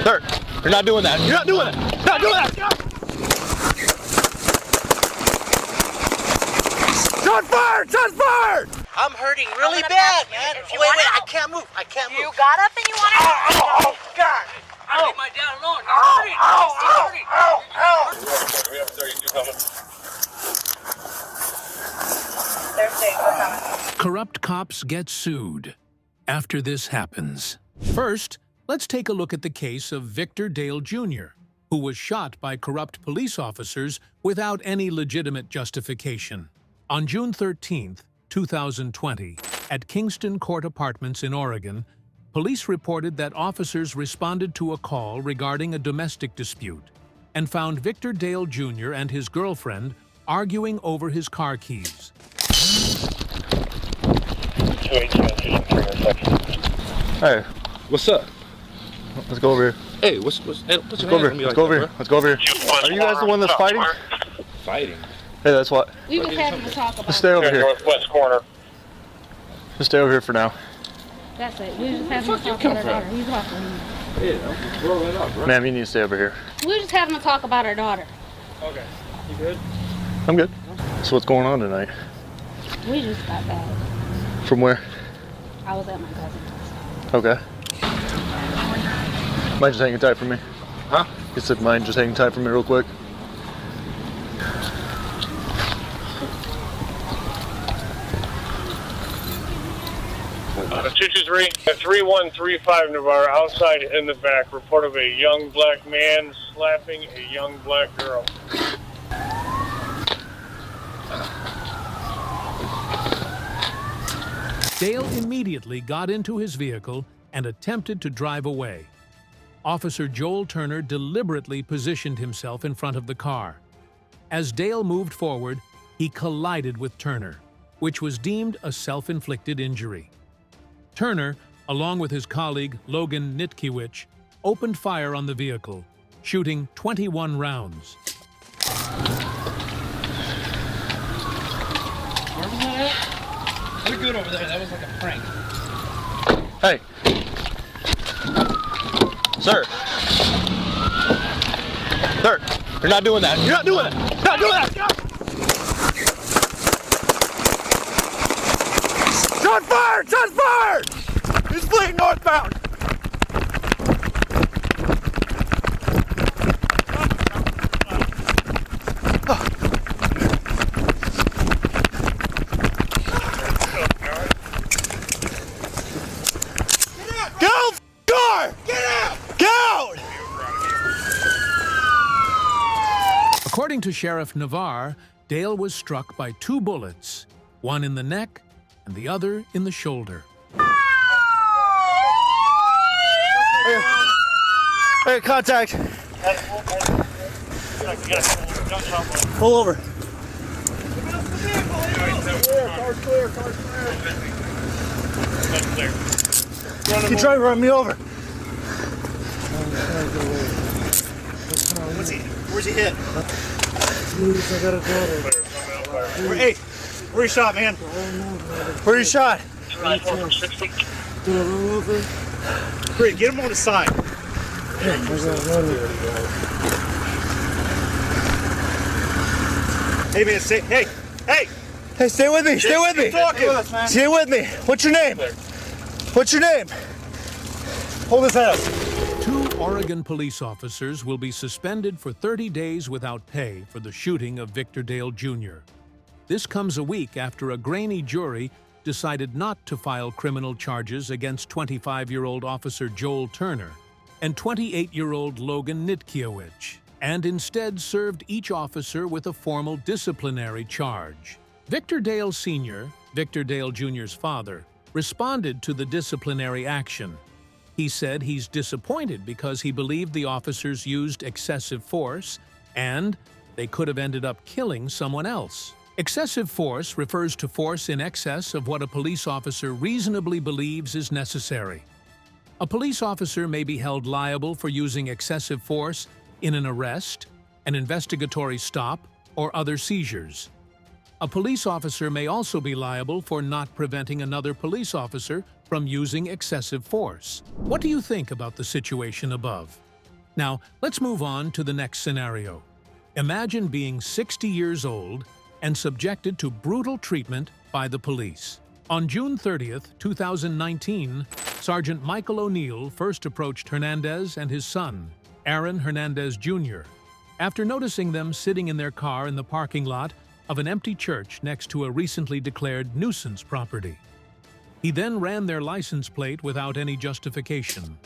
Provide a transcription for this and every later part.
Sir, you're not doing that. You're not doing that. You're not doing that. Shot fired! Shot fired! I'm hurting really bad, man. Wait, I can't move. I can't move. You got up and you want to... Oh, God. Leave my dad alone. You're hurting. We have 32 coming. They're safe. We're coming. Corrupt cops get sued after this happens. First, let's take a look at the case of Victor Dale Jr., who was shot by corrupt police officers without any legitimate justification. On June 13, 2020, at Kingston Court Apartments in Oregon, police reported that officers responded to a call regarding a domestic dispute and found Victor Dale Jr. and his girlfriend arguing over his car keys. Hey, what's up? Let's go over here. Hey, what's Let's go over here. Let's go over here. Let's go over here. Are you guys the one that's fighting? Fighting? Hey, that's what. We just having to talk about Just stay over here. Northwest corner. Just stay over here for now. That's it. We just having to talk about our daughter. He's walking. Yeah, roll it up, bro. Ma'am, you need to stay over here. We're just having to talk about our daughter. Okay. You good? I'm good. So what's going on tonight? We just got back. From where? I was at my cousin's. Okay. Mind just hanging tight for me? Huh? You said mind just hanging tight for me real quick? Uh, 223 3135 Navarre, outside in the back. Report of a young black man slapping a young black girl. Dale immediately got into his vehicle and attempted to drive away. Officer Joel Turner deliberately positioned himself in front of the car. As Dale moved forward, he collided with Turner, which was deemed a self-inflicted injury. Turner, along with his colleague Logan Nitkiewicz, opened fire on the vehicle, shooting 21 rounds. We're good over there. That was like a prank. Hey. Sir. Sir, you're not doing that. You're not doing that. You're not doing that. Shot fired! Shot fired! He's fleeing northbound. According to Sheriff Navarre, Dale was struck by 2 bullets, one in the neck and the other in the shoulder. Hey, contact. Pull over. You try to run me over. Where's he hit? Hey, where you shot, man? Where you shot? Great, get him on the side. Hey, man, stay. Hey, hey. Hey, stay with me. Stay with me. Stay with me. What's your name? What's your name? Hold his head up. 2 Oregon police officers will be suspended for 30 days without pay for the shooting of Victor Dale Jr. This comes a week after a grainy jury decided not to file criminal charges against 25-year-old Officer Joel Turner and 28-year-old Logan Nitkiewicz, and instead served each officer with a formal disciplinary charge. Victor Dale Sr., Victor Dale Jr.'s father, responded to the disciplinary action. He said he's disappointed because he believed the officers used excessive force and they could have ended up killing someone else. Excessive force refers to force in excess of what a police officer reasonably believes is necessary. A police officer may be held liable for using excessive force in an arrest, an investigatory stop, or other seizures. A police officer may also be liable for not preventing another police officer from using excessive force. What do you think about the situation above? Now, let's move on to the next scenario. Imagine being 60 years old and subjected to brutal treatment by the police. On June 30th, 2019, Sergeant Michael O'Neill first approached Hernandez and his son, Aaron Hernandez Jr., after noticing them sitting in their car in the parking lot of an empty church next to a recently declared nuisance property. He then ran their license plate without any justification.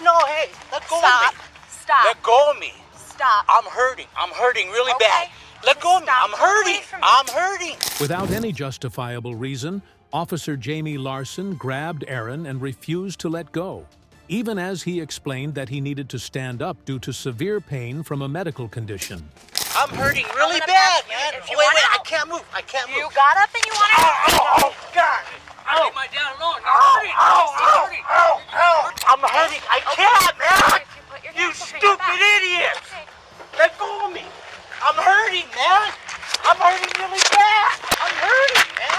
No, hey, let go Stop. of me. Stop. Let go of me. Stop. I'm hurting. I'm hurting really Okay. bad. Let go of me. Stop. I'm hurting. Away from me. I'm hurting. Without any justifiable reason, Officer Jamie Larson grabbed Aaron and refused to let go, even as he explained that he needed to stand up due to severe pain from a medical condition. I'm hurting really gonna bad, pat you man. if you Wait, want I out. can't move. I can't move. You got up and you want to. Oh, God. Leave my dad alone. You're hurting. You're hurting. I'm hurting. I can't, man. If you put your You hands behind your stupid back. idiot. Okay. Let go of me. I'm hurting, man. I'm hurting really bad. I'm hurting, man.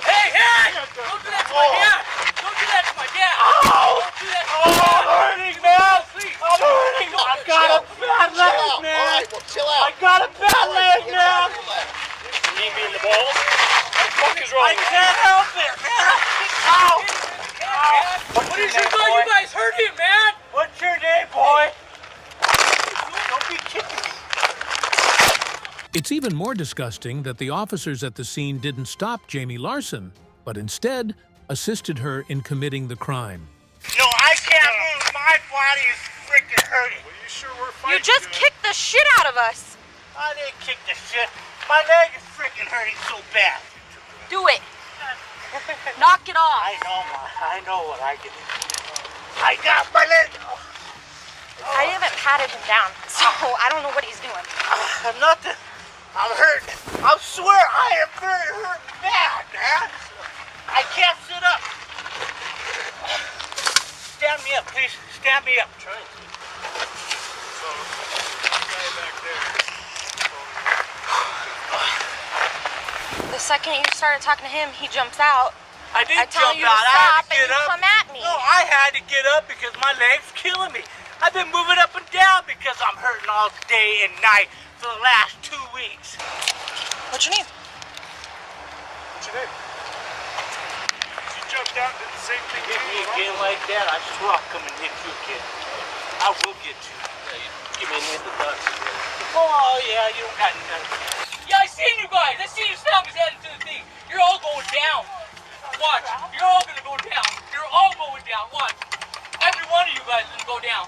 Hey, hey! Don't do that to my dad! Don't do that to my dad! Oh, Don't do that to my dad! I'm hurting, man. Please. I'm hurting. I got a bad leg, man. I got a bad leg, man. Knee me in the balls? What the fuck is wrong I with you? can't help it, man. Ow. What is your name? You guys hurt him, man! What's your name, boy? Don't be kicking me. It's even more disgusting that the officers at the scene didn't stop Jamie Larson, but instead assisted her in committing the crime. No, I can't move. My body is freaking hurting. Well, you sure were You fighting just good. kicked the shit out of us. I didn't kick the shit. My leg is freaking hurting so bad. Do it. Knock it off. I know what I can do. I got my leg. I haven't patted him down, so I don't know what he's doing. Nothing. I'm hurting. I swear I am very hurt bad, man. I can't sit up. Stand me up, please. Stand me up. The second you started talking to him, he jumps out. I I didn't tell jump you to out. I stop had to and get you up. come at me. No, I had to get up because my leg's killing me. I've been moving up and down because I'm hurting all day and night for the last 2 weeks. What's your name? What's your name? She jumped out and did the same thing to Hit me you. again like that, I swear I'll come and hit you again. I will get you. Give me a hit the nuts. Oh, yeah, you don't got nothing. Yeah, I seen you guys. I seen you stomach heading to the thing. You're all going down. Watch. You're all gonna go down. You're all going down. Watch. Every one of you guys is gonna go down.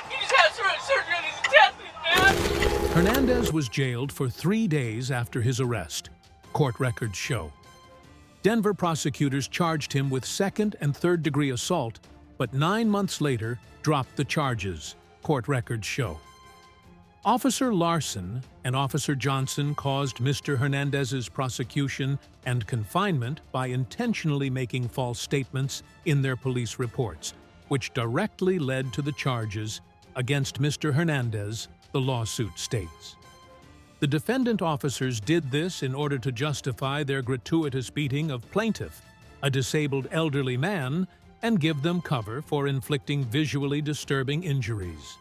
You just had surgery on his intestines, man. Hernandez was jailed for 3 days after his arrest, court records show. Denver prosecutors charged him with second and third degree assault, but 9 months later dropped the charges, court records show. Officer Larson and Officer Johnson caused Mr. Hernandez's prosecution and confinement by intentionally making false statements in their police reports, which directly led to the charges against Mr. Hernandez, the lawsuit states. The defendant officers did this in order to justify their gratuitous beating of plaintiff, a disabled elderly man, and give them cover for inflicting visually disturbing injuries.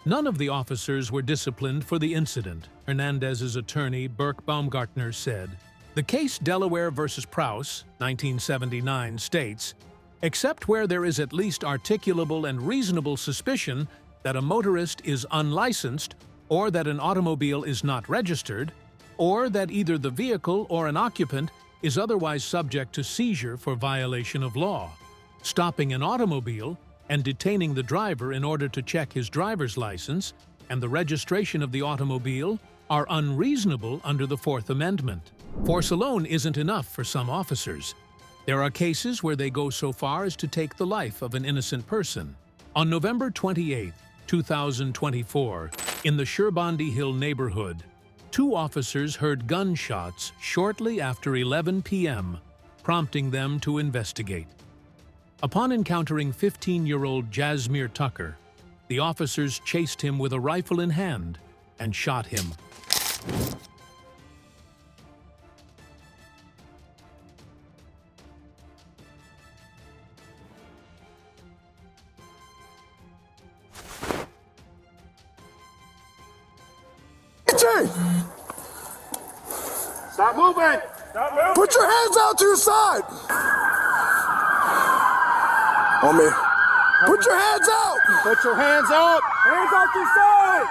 None of the officers were disciplined for the incident, Hernandez's attorney Burke Baumgartner said. The case Delaware v. Prowse, 1979, states, except where there is at least articulable and reasonable suspicion that a motorist is unlicensed, or that an automobile is not registered, or that either the vehicle or an occupant is otherwise subject to seizure for violation of law. Stopping an automobile and detaining the driver in order to check his driver's license and the registration of the automobile are unreasonable under the Fourth Amendment. Force alone isn't enough for some officers. There are cases where they go so far as to take the life of an innocent person. On November 28, 2024, in the Sherbondi Hill neighborhood, 2 officers heard gunshots shortly after 11 p.m., prompting them to investigate. Upon encountering 15-year-old Jasmir Tucker, the officers chased him with a rifle in hand and shot him. Stop moving! Stop moving! Put your hands out to your side! On me. Put your hands out! Put your hands up! Hands out to your side!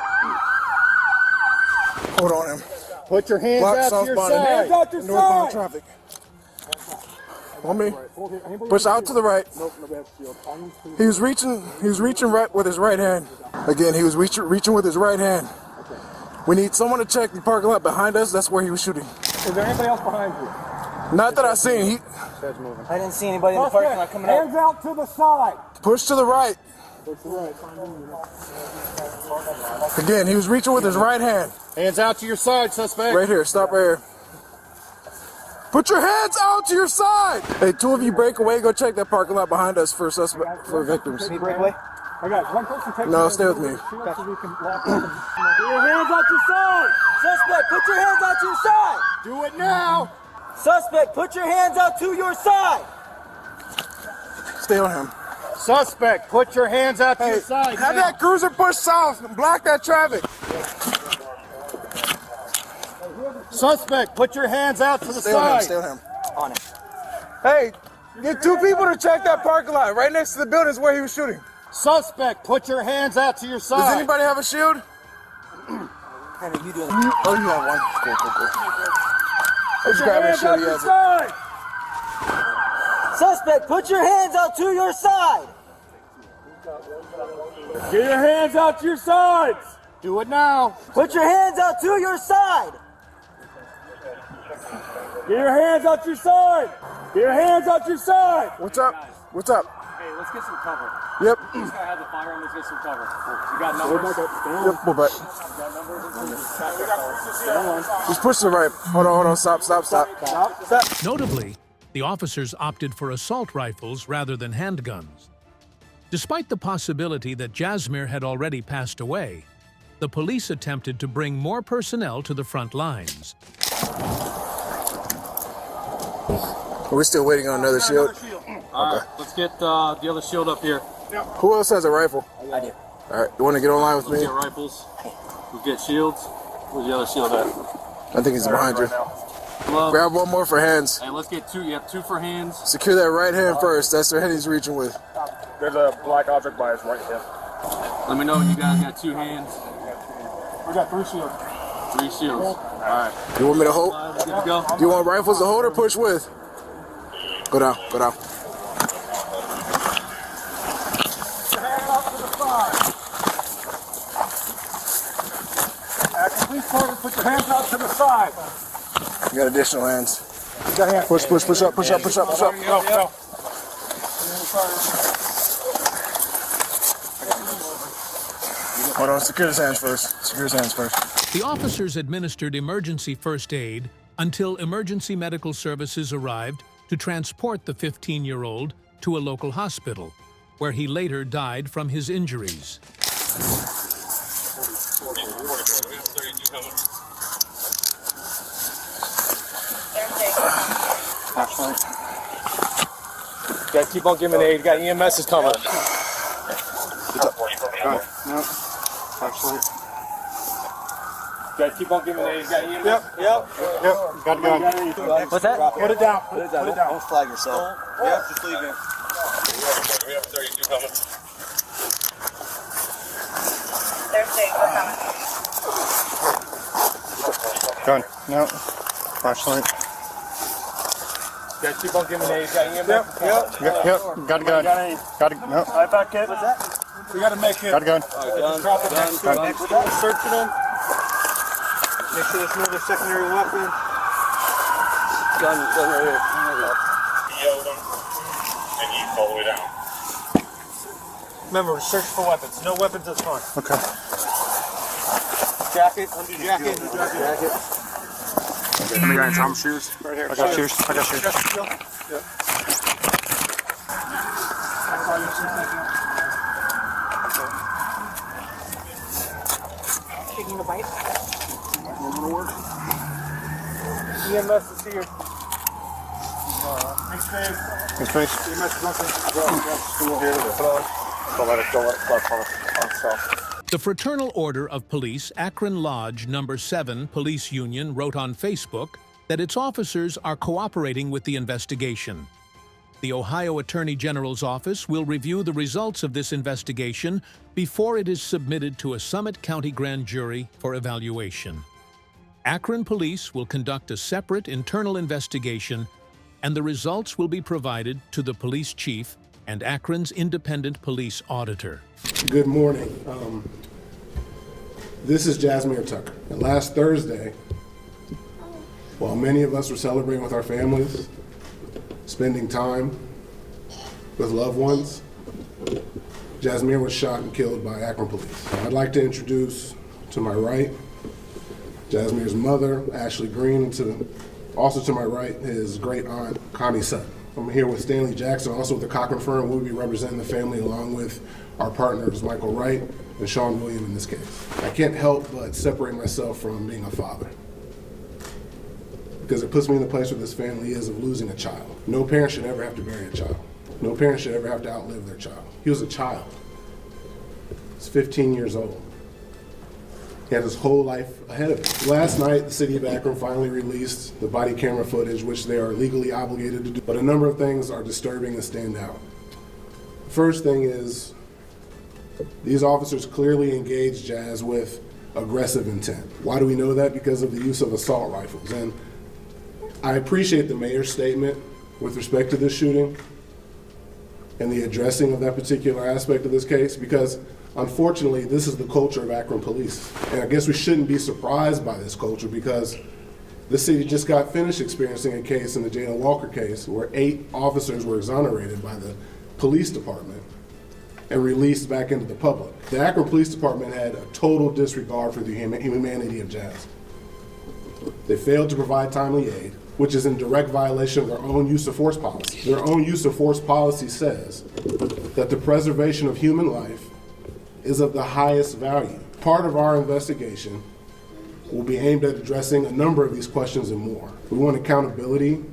Hold on him. Put your hands out to your side! Hands out to your Northbound side! traffic. On me. Push out to the right. He was reaching right with his right hand. Again, he was reaching with his right hand. We need someone to check the parking lot behind us. That's where he was shooting. Is there anybody else behind you? Not that I seen. I didn't see anybody in the parking lot coming out. Hands out to the side! Push to the right. Again, he was reaching with his right hand. Hands out to your side, suspect. Right here. Stop right here. Put your hands out to your side. Hey, 2 of you break away. Go check that parking lot behind us for victims. Break away? I got one person taking No, stay with me. Put your hands out your side! Suspect, put your hands out to your side! Do it now! Suspect, put your hands out to your side! Stay on him. Suspect, put your hands out to your side. Have that cruiser push south and block that traffic. Suspect, put your hands out to the Stay side. on him. Stay on him. On it. Hey, get 2 people to check that parking lot. Right next to the building is where he was shooting. Suspect, put your hands out to your side. Does anybody have a shield? Henry, you doing Oh, you have one. Cool. Put your hands out to your side. Suspect, put your hands out to your side! Get your hands out to your sides. Do it now. Put your hands out to your side! Get your hands out to your side. Get your hands out to your side. What's up? What's up? Hey, let's get some cover. Yep. This guy has a firearm, let's get some cover. You got numbers? Yep, move back. Just push to the right. Hold on. Stop. Notably, the officers opted for assault rifles rather than handguns. Despite the possibility that Jasmir had already passed away, the police attempted to bring more personnel to the front lines. We're still waiting on another shield. All right, let's get the other shield up here. Who else has a rifle? I do. All right, you want to get online with Let's me? get rifles. We'll get shields. Where's the other shield at? I think he's behind you. Gloves. Grab one more for hands. Hey, let's get 2. You have 2 for hands. Secure that right hand first. That's the hand he's reaching with. There's a black object by his right hand. Let me know when you guys got 2 hands. We got 3 shields. 3 shields. All right. You want me to hold? Good to go. Do you want rifles to hold or push with? Go down. Please put your hands out to the side. You got additional hands. You got hands. Push up. Go. Hold on, secure his hands first. The officers administered emergency first aid until emergency medical services arrived to transport the 15-year-old to a local hospital, where he later died from his injuries. Gotta keep on giving aid. You got EMS is coming. Gotta keep on giving aid. You got EMS. Yep. Got a gun. What's that? Put it down. Don't flag yourself. Yep, just leave it. We have 32 coming. They're safe. We're coming. Gun. No. Flashlight. Gotta keep on giving aid. You got EMS. Yep. Got a gun. No. High back kit. What's that? We gotta make it. Got a gun. Drop it next to him. We're searching him. Make sure there's no other secondary weapon. Gun right here. He yelled him, and he all the way down. Remember, search for weapons. No weapons is fine. Okay. Jacket, undo jacket. Let me get Tom's shoes. Right here. I got shoes. I got shoes. Yeah. Taking a bite. EMS is here. Thanks, Dave. Thanks, face. EMS is nothing. Don't let it fall on itself. The Fraternal Order of Police Akron Lodge No. 7 Police Union wrote on Facebook that its officers are cooperating with the investigation. The Ohio Attorney General's office will review the results of this investigation before it is submitted to a Summit County grand jury for evaluation. Akron Police will conduct a separate internal investigation, and the results will be provided to the police chief and Akron's independent police auditor. Good morning. This is Jasmine Tucker. And last Thursday, while many of us were celebrating with our families, spending time with loved ones, Jasmine was shot and killed by Akron police. I'd like to introduce to my right, Jasmine's mother, Ashley Green, and also to my right, his great aunt, Connie Sutton. I'm here with Stanley Jackson, also with the Cochran firm. We'll be representing the family along with our partners, Michael Wright and Sean William in this case. I can't help but separate myself from being a father, because it puts me in the place where this family is of losing a child. No parent should ever have to bury a child. No parent should ever have to outlive their child. He was a child. He's 15 years old. He had his whole life ahead of him. Last night, the city of Akron finally released the body camera footage, which they are legally obligated to do. But a number of things are disturbing and stand out. First thing is, these officers clearly engaged Jazz with aggressive intent. Why do we know that? Because of the use of assault rifles. And I appreciate the mayor's statement with respect to this shooting and the addressing of that particular aspect of this case, because unfortunately, this is the culture of Akron police. And I guess we shouldn't be surprised by this culture, because the city just got finished experiencing a case in the Jayna Walker case where 8 officers were exonerated by the police department and released back into the public. The Akron Police Department had a total disregard for the humanity of Jazz. They failed to provide timely aid, which is in direct violation of their own use of force policy. Their own use of force policy says that the preservation of human life is of the highest value. Part of our investigation will be aimed at addressing a number of these questions and more. We want accountability,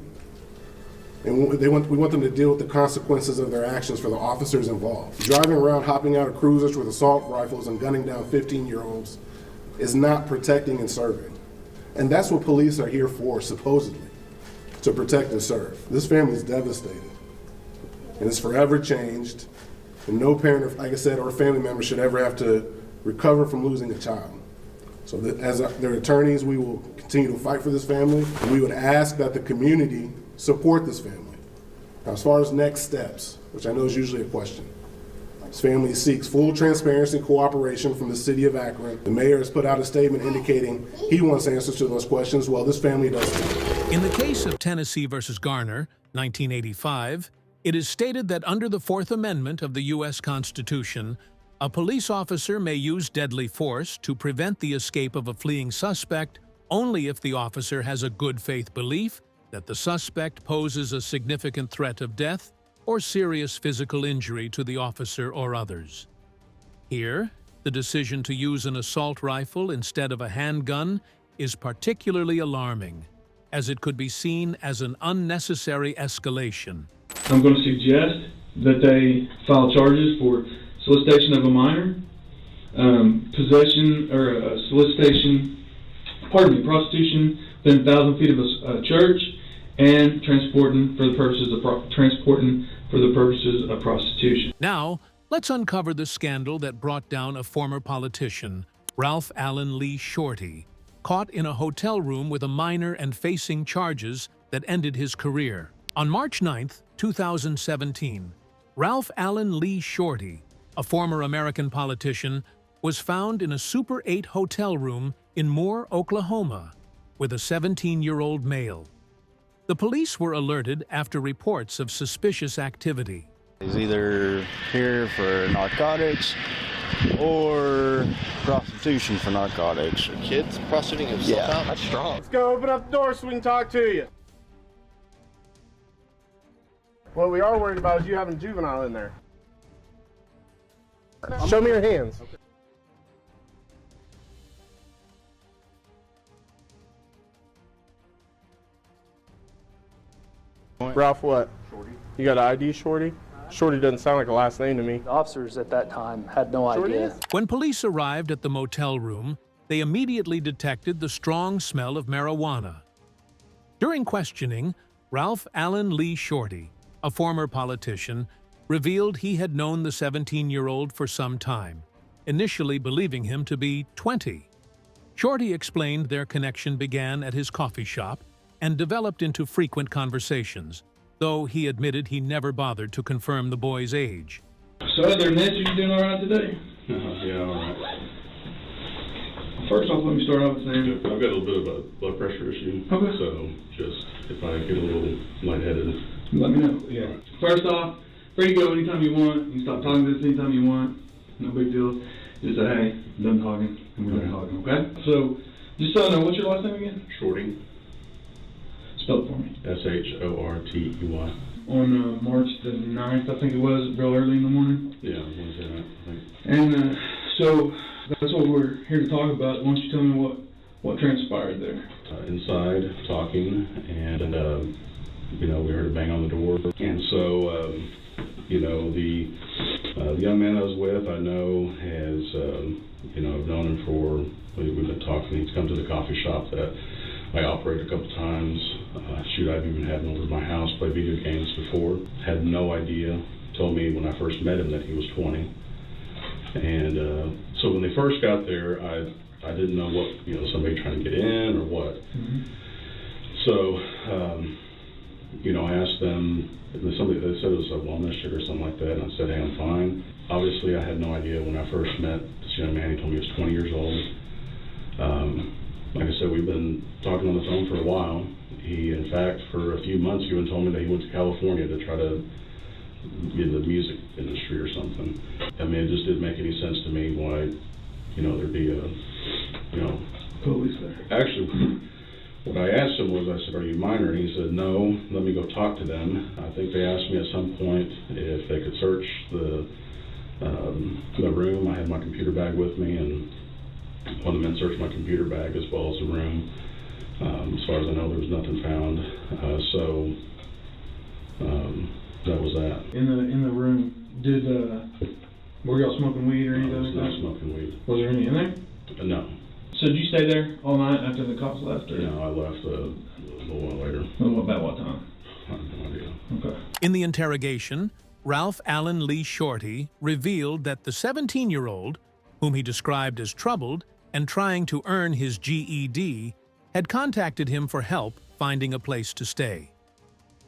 and we want them to deal with the consequences of their actions for the officers involved. Driving around, hopping out of cruisers with assault rifles and gunning down 15-year-olds is not protecting and serving. And that's what police are here for, supposedly, to protect and serve. This family is devastated, and it's forever changed. And no parent, like I said, or family member should ever have to recover from losing a child. So as their attorneys, we will continue to fight for this family. And we would ask that the community support this family. Now, as far as next steps, which I know is usually a question, this family seeks full transparency and cooperation from the city of Akron. The mayor has put out a statement indicating he wants answers to those questions. Well, this family does too. In the case of Tennessee versus Garner, 1985, it is stated that under the Fourth Amendment of the U.S. Constitution, a police officer may use deadly force to prevent the escape of a fleeing suspect only if the officer has a good faith belief that the suspect poses a significant threat of death or serious physical injury to the officer or others. Here, the decision to use an assault rifle instead of a handgun is particularly alarming, as it could be seen as an unnecessary escalation. I'm going to suggest that they file charges for solicitation of a minor, prostitution within 1,000 feet of a church, and transporting for the purposes of prostitution. Now, let's uncover the scandal that brought down a former politician, Ralph Allen Lee Shorty, caught in a hotel room with a minor and facing charges that ended his career. On March 9, 2017, Ralph Allen Lee Shorty, a former American politician, was found in a Super 8 hotel room in Moore, Oklahoma, with a 17-year-old male. The police were alerted after reports of suspicious activity. He's either here for narcotics, or prostitution for narcotics. Kids prostituting himself out? That's strong. Let's go open up the door so we can talk to you. What we are worried about is you having juvenile in there. Show me your hands. Okay. Ralph, what? Shorty. You got an ID, Shorty? Shorty doesn't sound like a last name to me. The officers at that time had no idea. When police arrived at the motel room, they immediately detected the strong smell of marijuana. During questioning, Ralph Allen Lee Shorty, a former politician, revealed he had known the 17-year-old for some time, initially believing him to be 20. Shorty explained their connection began at his coffee shop and developed into frequent conversations, though he admitted he never bothered to confirm the boy's age. So other than that, you doing all right today? Yeah, all right. First off, let me start off with saying I've got a little bit of a blood pressure issue. Okay. So just if I get a little lightheaded, let me know. Yeah. Right. First off, free to go anytime you want. You can stop talking to us anytime you want. No big deal. Just say, hey, done talking, and we're done talking, okay? So, just so I know, what's your last name again? Shorty. Spell it for me. S-H-O-R-T-E-Y. On March the 9th, I think it was, real early in the morning. Yeah, Wednesday night, I think. And so, that's what we're here to talk about. Why don't you tell me what transpired there? Inside, talking, and, you know, we heard a bang on the door. And so, you know, the young man I was with, I know, has, you know, I've known him for, we've been talking, he's come to the coffee shop that I operated a couple times. Shoot, I've even had him over to my house, play video games before. Had no idea. Told me when I first met him that he was 20. And so when they first got there, I didn't know what, you know, somebody trying to get in or what. Mm-hmm. So, you know, I asked them, they said it was a wellness check or something like that, and I said, hey, I'm fine. Obviously, I had no idea when I first met this young man. He told me he was 20 years old. Like I said, we've been talking on the phone for a while. He, in fact, for a few months, he even told me that he went to California to try to get in the music industry or something. I mean, it just didn't make any sense to me why, you know, there'd be a, you know, police there. Actually, what I asked him was, I said, are you minor? And he said, no, let me go talk to them. I think they asked me at some point if they could search the room. I had my computer bag with me, and one of the men searched my computer bag as well as the room. As far as I know, there was nothing found. So that was that. In the room, were y'all smoking weed or anything? I was not smoking weed. Was there any in there? No. So did you stay there all night after the cops left? Or? No, I left a little while later. About what time? I have no idea. Okay. In the interrogation, Ralph Allen Lee Shorty revealed that the 17-year-old, whom he described as troubled and trying to earn his GED, had contacted him for help finding a place to stay.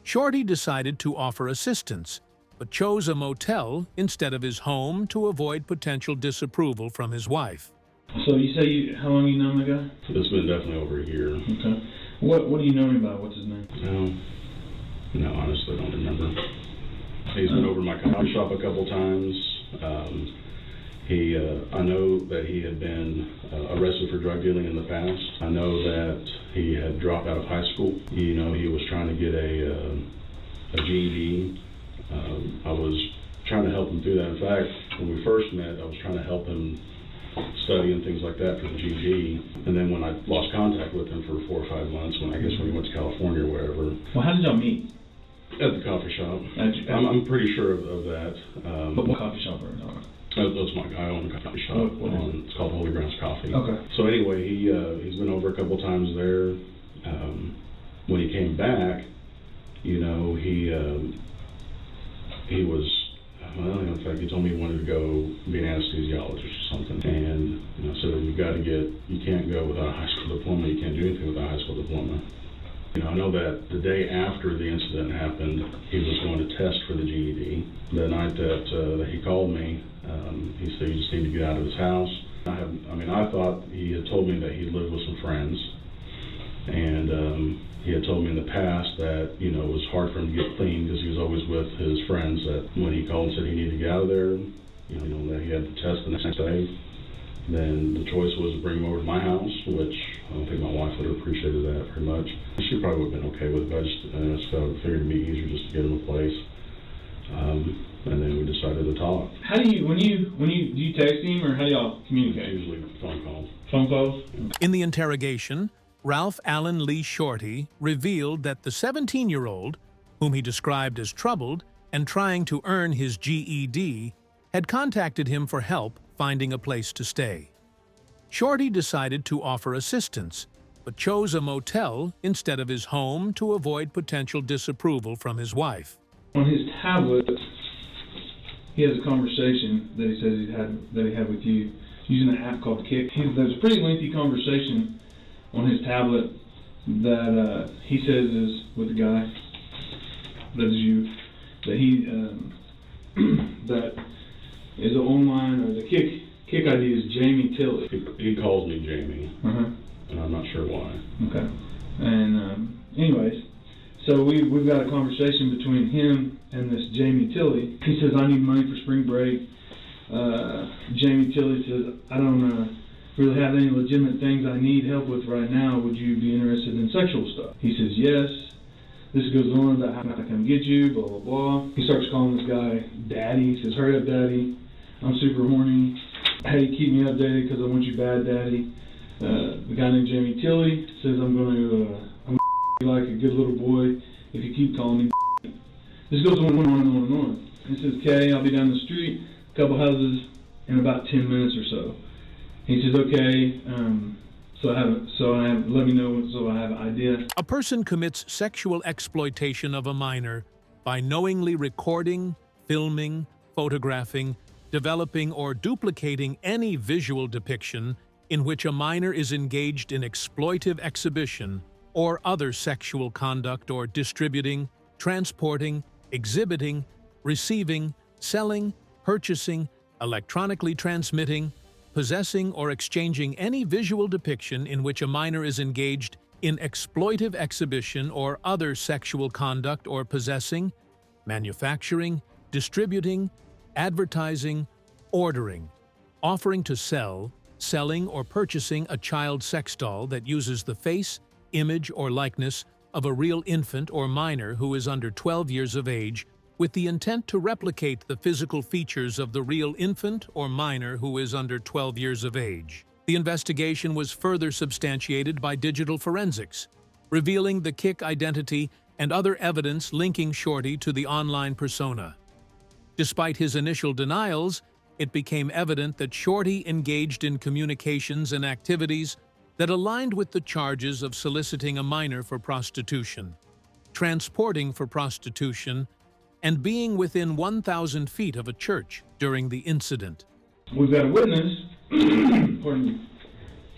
Shorty decided to offer assistance, but chose a motel instead of his home to avoid potential disapproval from his wife. So you say how long you known the guy? It's been definitely over a year. Okay. What do you know him by? What's his name? No, honestly, I don't remember. He's been over to my coffee shop a couple times. I know that he had been arrested for drug dealing in the past. I know that he had dropped out of high school. You know, he was trying to get a GED. I was trying to help him do that. In fact, when we first met, I was trying to help him study and things like that for the GED. And then when I lost contact with him for 4 or 5 months, when he went to California or wherever. Well, how did y'all meet? At the coffee shop. I'm pretty sure of that. But what coffee shop are you talking about? That's my guy. I own a coffee shop. It's called Holy Grounds Coffee. Okay. So anyway, he's been over a couple times there. When he came back, you know, he was, well, in fact, he told me he wanted to go be an anesthesiologist or something. And, you know, so you can't go without a high school diploma. You can't do anything without a high school diploma. You know, I know that the day after the incident happened, he was going to test for the GED. The night that he called me, he said he just needed to get out of his house. I thought he had told me that he lived with some friends, and he had told me in the past that, you know, it was hard for him to get clean because he was always with his friends. That when he called and said he needed to get out of there, that he had the test the next day, then the choice was to bring him over to my house, which I don't think my wife would have appreciated that very much. She probably would have been okay with it, but I just figured it'd be easier just to get him a place. And then we decided to talk. How do you, do you text him, or how do y'all communicate? Usually phone calls. Phone calls? In the interrogation, Ralph Allen Lee Shorty revealed that the 17-year-old, whom he described as troubled and trying to earn his GED, had contacted him for help finding a place to stay. Shorty decided to offer assistance, but chose a motel instead of his home to avoid potential disapproval from his wife. On his tablet, he has a conversation that he says he had with you using an app called Kick. There's a pretty lengthy conversation on his tablet that he says is with the guy that is you, that he that is an online, or the Kick ID is Jamie Tilley. He calls me Jamie, and I'm not sure why. Okay. And anyways, so we've got a conversation between him and this Jamie Tilley. He says, I need money for spring break. Jamie Tilley says, I don't really have any legitimate things I need help with right now. Would you be interested in sexual stuff? He says, yes. This goes on about how I come get you, blah, blah, blah. He starts calling this guy Daddy. He says, hurry up, Daddy. I'm super horny. Hey, keep me updated because I want you bad, Daddy. The guy named Jamie Tilley says, I'm going to be like a good little boy if you keep calling me. This goes on and on and on and on. He says, okay, I'll be down the street, a couple houses, in about 10 minutes or so. He says, okay, let me know so I have an idea. A person commits sexual exploitation of a minor by knowingly recording, filming, photographing, developing, or duplicating any visual depiction in which a minor is engaged in exploitive exhibition or other sexual conduct, or distributing, transporting, exhibiting, receiving, selling, purchasing, electronically transmitting, possessing, or exchanging any visual depiction in which a minor is engaged in exploitive exhibition or other sexual conduct, or possessing, manufacturing, distributing, advertising, ordering, offering to sell, selling, or purchasing a child sex doll that uses the face, image, or likeness of a real infant or minor who is under 12 years of age, with the intent to replicate the physical features of the real infant or minor who is under 12 years of age. The investigation was further substantiated by digital forensics, revealing the Kick identity and other evidence linking Shorty to the online persona. Despite his initial denials, it became evident that Shorty engaged in communications and activities that aligned with the charges of soliciting a minor for prostitution, transporting for prostitution, and being within 1,000 feet of a church during the incident. We've got a witness, pardon me,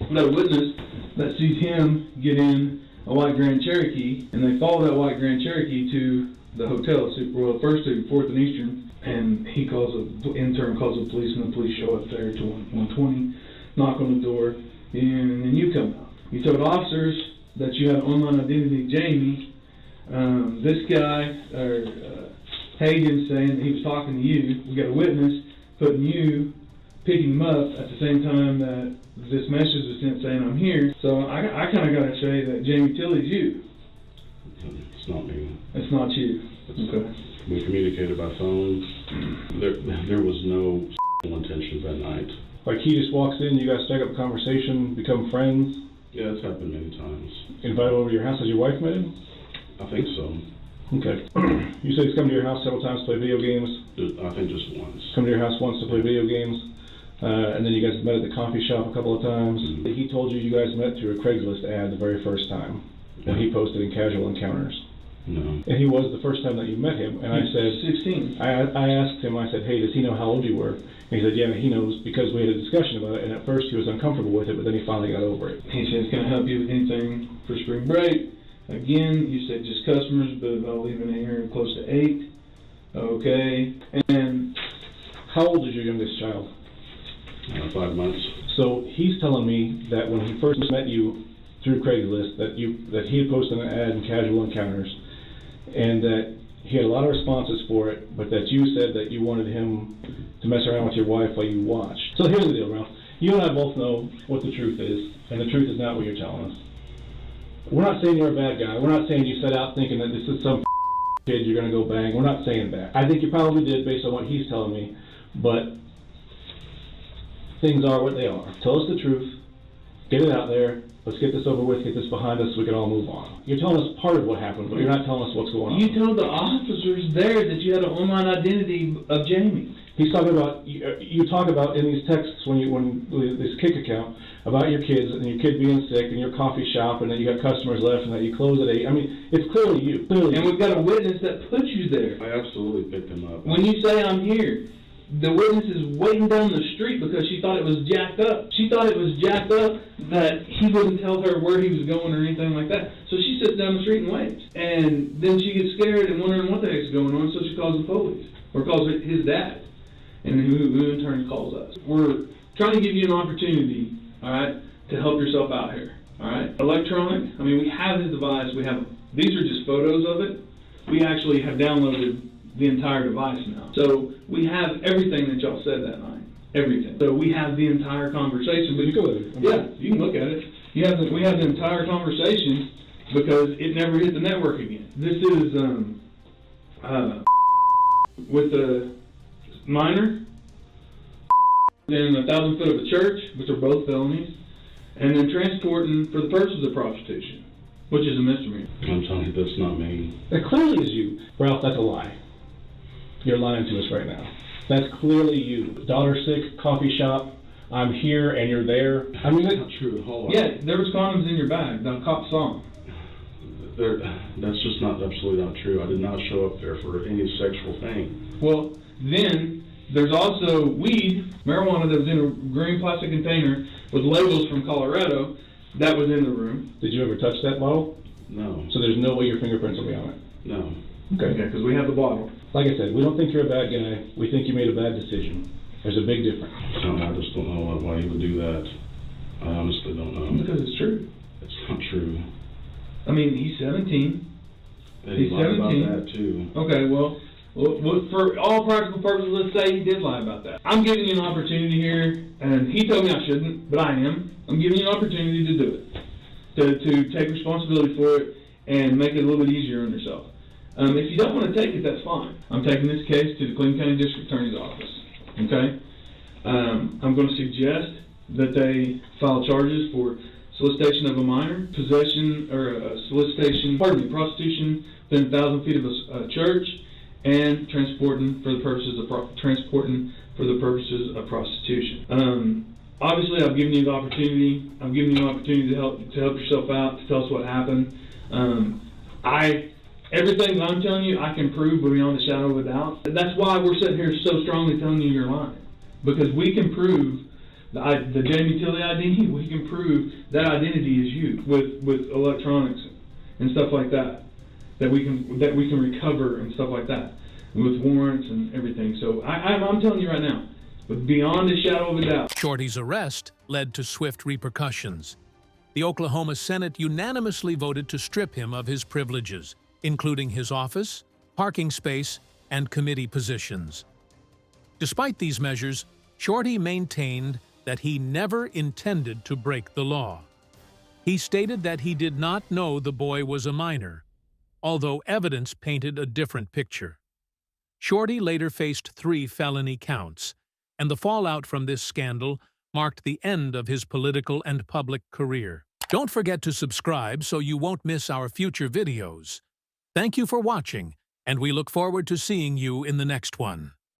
we've got a witness that sees him get in a white Grand Cherokee, and they follow that white Grand Cherokee to the hotel, well, first to 4th and Eastern, and the intern calls the police, and the police show up there to 120, knock on the door, and then you come out. You told officers that you had online identity Jamie. This guy, Hayden, saying that he was talking to you. We got a witness picking him up at the same time that this message was sent saying I'm here. So I kind of got to say that Jamie Tilley's you. It's not me. It's not you. Okay. We communicated by phone. There was no intention that night. Like he just walks in, you guys strike up a conversation, become friends? Yeah, it's happened many times. Invite over to your house? Has your wife met him? I think so. Okay. You said he's come to your house several times to play video games? I think just once. Come to your house once to play video games, and then you guys met at the coffee shop a couple of times. Mm-hmm. He told you guys met through a Craigslist ad the very first time, when he posted in Casual Encounters. No. And he was the first time that you met him, and I said, 16. I asked him, I said, hey, does he know how old you were? And he said, yeah, he knows, because we had a discussion about it, and at first he was uncomfortable with it, but then he finally got over it. He said, can I help you with anything for spring break? Again, you said just customers, but I'll leave it in here close to 8. Okay. And how old is your youngest child? 5 months. So he's telling me that when he first met you through Craigslist, that he had posted an ad in Casual Encounters, and that he had a lot of responses for it, but that you said that you wanted him to to mess around with your wife while you watch. So here's the deal, Ralph. You and I both know what the truth is, and the truth is not what you're telling us. We're not saying you're a bad guy. We're not saying you set out thinking that this is some kid you're going to go bang. We're not saying that. I think you probably did based on what he's telling me, but things are what they are. Tell us the truth. Get it out there. Let's get this over with, get this behind us so we can all move on. You're telling us part of what happened, but you're not telling us what's going on. You told the officers there that you had an online identity of Jamie. He's talking about, you talk about in these texts when this Kick account, about your kids and your kid being sick and your coffee shop and that you got customers left and that you close at 8. I mean, it's clearly you. And we've got a witness that put you there. I absolutely picked him up. When you say I'm here, the witness is waiting down the street because she thought it was jacked up. She thought it was jacked up that he wouldn't tell her where he was going or anything like that. So she sits down the street and waits. And then she gets scared and wondering what the heck's going on, so she calls the police. Or calls his dad. And who in turn calls us. We're trying to give you an opportunity, all right, to help yourself out here, all right? Electronic, I mean, we have his device. These are just photos of it. We actually have downloaded the entire device now. So we have everything that y'all said that night, everything. So we have the entire conversation. But you can look at it. Yeah, you can look at it. We have the entire conversation because it never hit the network again. This is with the minor, then 1,000 foot of a church, which are both felonies, and then transporting for the purposes of prostitution, which is a misdemeanor. I'm telling you, that's not me. It clearly is you. Ralph, that's a lie. You're lying to us right now. That's clearly you. Daughter sick, coffee shop, I'm here and you're there. I mean, that's not true. Hold on. Yeah, there was condoms in your bag. The cops saw them. That's just absolutely not true. I did not show up there for any sexual thing. Well, then there's also weed, marijuana that was in a green plastic container with labels from Colorado that was in the room. Did you ever touch that bottle? No. So there's no way your fingerprints will be on it? No. Okay. Yeah, because we have the bottle. Like I said, we don't think you're a bad guy. We think you made a bad decision. There's a big difference. No, I just don't know why you would do that. I honestly don't know. Because it's true. It's not true. I mean, he's 17. He's 17. About that too. Okay, well, for all practical purposes, let's say he did lie about that. I'm giving you an opportunity here, and he told me I shouldn't, but I am. I'm giving you an opportunity to do it, to take responsibility for it and make it a little bit easier on yourself. If you don't want to take it, that's fine. I'm taking this case to the Cleveland County District Attorney's Office. Okay? I'm going to suggest that they file charges for solicitation of a minor, possession or prostitution within 1,000 feet of a church, and transporting for the purposes of prostitution. Obviously, I've given you the opportunity. I'm giving you an opportunity to help yourself out, to tell us what happened. Everything that I'm telling you, I can prove beyond a shadow of a doubt. That's why we're sitting here so strongly telling you you're lying, because we can prove the Jamie Tilley ID. We can prove that identity is you with electronics and stuff like that. That we can recover and stuff like that, with warrants and everything. So I'm telling you right now, but beyond a shadow of a doubt. Shorty's arrest led to swift repercussions. The Oklahoma Senate unanimously voted to strip him of his privileges, including his office, parking space, and committee positions. Despite these measures, Shorty maintained that he never intended to break the law. He stated that he did not know the boy was a minor, although evidence painted a different picture. Shorty later faced 3 felony counts, and the fallout from this scandal marked the end of his political and public career. Don't forget to subscribe so you won't miss our future videos. Thank you for watching, and we look forward to seeing you in the next one.